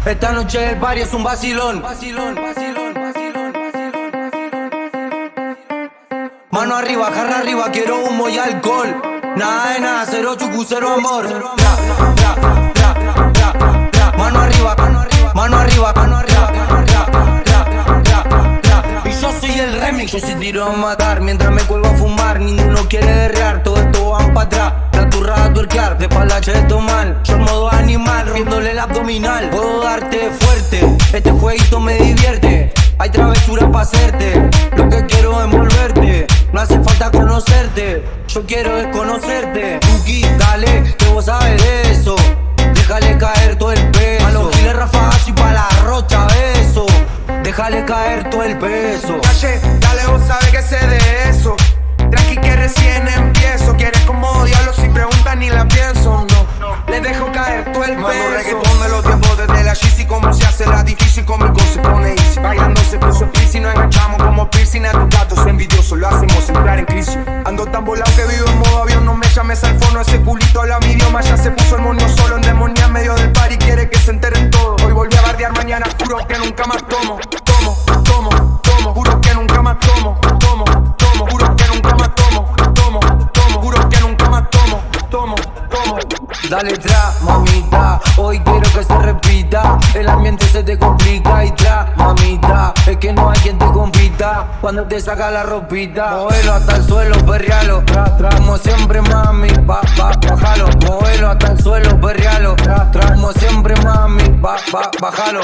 Esta noche el party es un vacilón. Mano arriba, jarra arriba, quiero humo y alcohol. Nada de nada, cero chucu, cero amor. Mano arriba, mano arriba, mano arriba, mano arriba. Y yo soy el remix, yo sí tiro a matar. Mientras me cuelgo a fumar, ninguno quiere derrear. Todo esto van pa' atrás, la turra a tuerquear. De espalda cheto mal, yo en modo animal, rompiéndole el abdominal. Puedo darte fuerte, este jueguito me divierte. Hay travesuras pa' hacerte, lo que quiero es envolverte. No hace falta conocerte, yo quiero desconocerte. Tuki, dale, que vos sabes de eso. Déjale caer todo el peso. A los giles rafagas y pa' la rocha beso. Déjale caer todo el peso. Calle, dale, vos sabes que sé de eso. Tranqui que recién empiezo. Quieres como diablo, si preguntan ni la pienso, no. Le dejo caer todo el peso. Mano, reggaetón de los tiempos desde la Yeezy. Como se hace la difícil, conmigo se pone easy. Bailando se puso piercing, nos enganchamos como piercing. A tus gatos envidiosos lo hacemos entrar en crisis. Ando tan volado que vivo en modo avión. No me llames al fono, ese culito habla mi idioma. Ya se puso el moño solo en demonía en medio del party. Quiere que se enteren todo. Hoy volví a bardear, mañana juro que nunca más tomo. Juro que nunca más tomo. Juro que nunca más tomo. Juro que nunca más tomo. Dale tra, mamita, hoy quiero que se repita. El ambiente se te complica y tra, mamita, es que no hay quien te compita cuando te saca la ropita. Movelo hasta el suelo, perrealo, como siempre mami, bájalo. Movelo hasta el suelo, perrealo, como siempre mami, bájalo.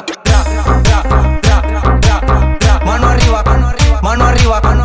Mano arriba, mano arriba, mano arriba, mano